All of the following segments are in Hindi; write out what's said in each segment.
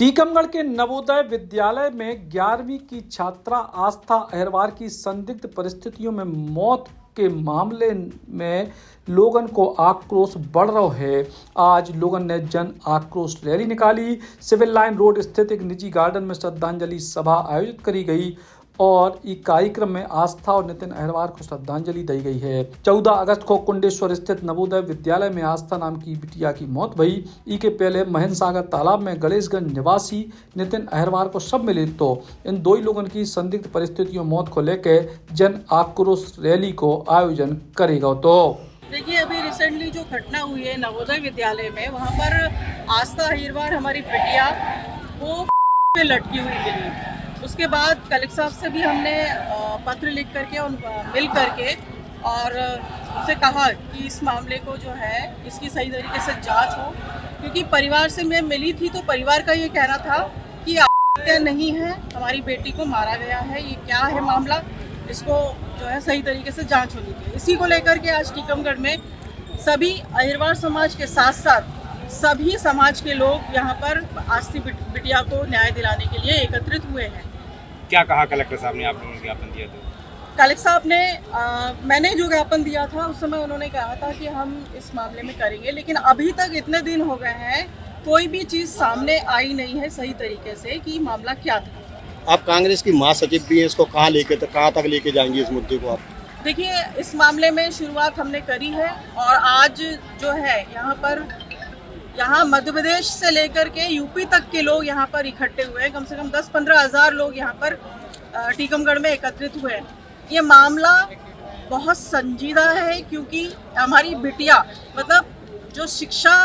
टीकमगढ़ के नवोदय विद्यालय में 11वीं की छात्रा आस्था अहिरवार की संदिग्ध परिस्थितियों में मौत के मामले में लोगन को आक्रोश बढ़ रहा है। आज लोगन ने जन आक्रोश रैली निकाली। सिविल लाइन रोड स्थित एक निजी गार्डन में श्रद्धांजलि सभा आयोजित करी गई और इस कार्यक्रम में आस्था और नितिन अहिरवार को श्रद्धांजलि दी गई है। 14 अगस्त को कुंडेश्वर स्थित नवोदय विद्यालय में आस्था नाम की बिटिया की मौत भई। के पहले महेंद्र सागर तालाब में गणेशगंज निवासी नितिन अहिरवार को शव मिले तो इन दो ही लोगों की संदिग्ध परिस्थितियों मौत को लेकर जन आक्रोश रैली को आयोजन करेगा। तो देखिए, अभी रिसेंटली जो घटना हुई है नवोदय विद्यालय में, वहाँ पर आस्था अहिरवार हमारी बिटिया वो पे लटकी हुई मिली। उसके बाद कलेक्टर साहब से भी हमने पत्र लिख करके और मिल करके और उनसे कहा कि इस मामले को जो है इसकी सही तरीके से जांच हो, क्योंकि परिवार से मैं मिली थी तो परिवार का ये कहना था कि आत्महत्या नहीं है, हमारी बेटी को मारा गया है, ये क्या है मामला, इसको जो है सही तरीके से जांच होनी चाहिए। इसी को लेकर के आज टीकमगढ़ में सभी अहिरवार समाज के साथ साथ सभी समाज के लोग यहाँ पर आस्था बिटिया को न्याय दिलाने के लिए एकत्रित हुए हैं। क्या कहा कलेक्टर साहब ने, आप लोगों ने ज्ञापन दिया तो? कलेक्टर साहब ने मैंने जो ज्ञापन दिया था उस समय उन्होंने कहा था कि हम इस मामले में करेंगे, लेकिन अभी तक इतने दिन हो गए हैं कोई भी चीज़ सामने आई नहीं है सही तरीके से कि मामला क्या था। आप कांग्रेस की महासचिव भी हैं, इसको कहाँ तक लेके जाएंगे इस मुद्दे को आप? देखिए, इस मामले में शुरुआत हमने करी है और आज जो है यहाँ मध्य प्रदेश से लेकर के यूपी तक के लोग यहाँ पर इकट्ठे हुए हैं। कम से कम 10-15 हज़ार लोग यहाँ पर टीकमगढ़ में एकत्रित हुए हैं। ये मामला बहुत संजीदा है, क्योंकि हमारी बिटिया मतलब जो शिक्षा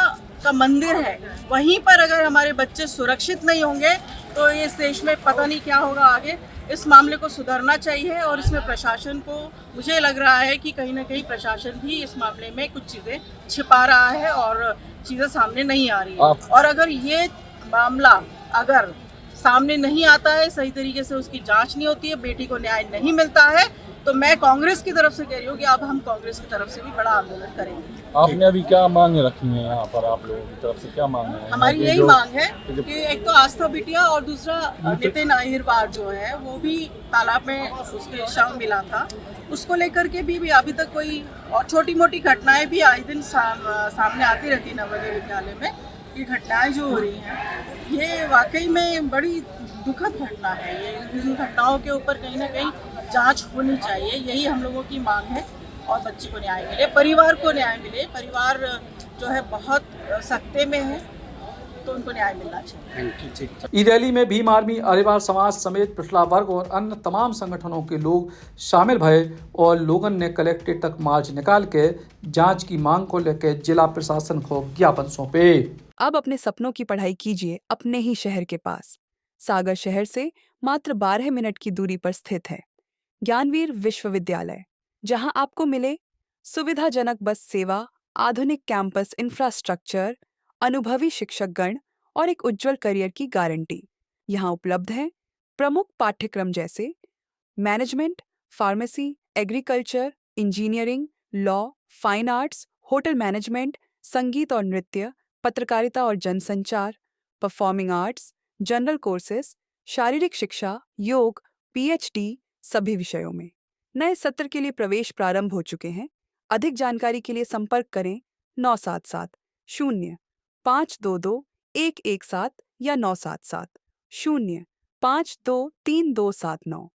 का मंदिर है, वहीं पर अगर हमारे बच्चे सुरक्षित नहीं होंगे तो इस देश में पता नहीं क्या होगा आगे। इस मामले को सुधरना चाहिए और इसमें प्रशासन को, मुझे लग रहा है कि कहीं ना कहीं प्रशासन भी इस मामले में कुछ चीज़ें छिपा रहा है और चीज़ें सामने नहीं आ रही है। और अगर ये मामला अगर सामने नहीं आता है, सही तरीके से उसकी जांच नहीं होती है, बेटी को न्याय नहीं मिलता है, तो मैं कांग्रेस की तरफ से कह रही हूँ कि अब हम कांग्रेस की तरफ से भी बड़ा आंदोलन करेंगे। आपने अभी क्या मांगे रखी हैं यहाँ पर, आप लोगों की तरफ से क्या मांग है? हमारी यही मांग है कि एक तो आस्था बिटिया और दूसरा नितिन अहिरवार जो है वो भी तालाब में उसके शव मिला था, उसको लेकर के भी अभी तक कोई और छोटी मोटी घटनाएं भी आए दिन सामने आती रहती नवोदय विद्यालय में। ये घटनाएं जो हो रही हैं ये वाकई में बड़ी दुखद घटना है। ये इन घटनाओं के ऊपर कहीं ना कहीं जांच होनी चाहिए, यही हम लोगों की मांग है। और बच्चे को न्याय मिले, परिवार को न्याय मिले। परिवार जो है बहुत सख्ते में है, तो उनको न्याय मिलना चाहिए। इस रैली में भीम आर्मी अहिरवार समाज समेत पिछड़ा वर्ग और अन्य तमाम संगठनों के लोग शामिल भये और लोगों ने कलेक्ट्रेट तक मार्च निकाल के जांच की मांग को लेकर जिला प्रशासन को ज्ञापन सौंपे। अब अपने सपनों की पढ़ाई कीजिए अपने ही शहर के पास। सागर शहर से मात्र 12 मिनट की दूरी पर स्थित है ज्ञानवीर विश्वविद्यालय, जहां आपको मिले सुविधाजनक बस सेवा, आधुनिक कैंपस इंफ्रास्ट्रक्चर, अनुभवी शिक्षकगण और एक उज्जवल करियर की गारंटी। यहाँ उपलब्ध है प्रमुख पाठ्यक्रम जैसे management, pharmacy, agriculture, engineering, law, fine arts, hotel management, संगीत और नृत्य, पत्रकारिता और जनसंचार, परफॉर्मिंग आर्ट्स, जनरल कोर्सेज, शारीरिक शिक्षा, योग, पीएचडी सभी विषयों में। नए सत्र के लिए प्रवेश प्रारंभ हो चुके हैं। अधिक जानकारी के लिए संपर्क करें 977 0 522 117 या 977 0 523 279।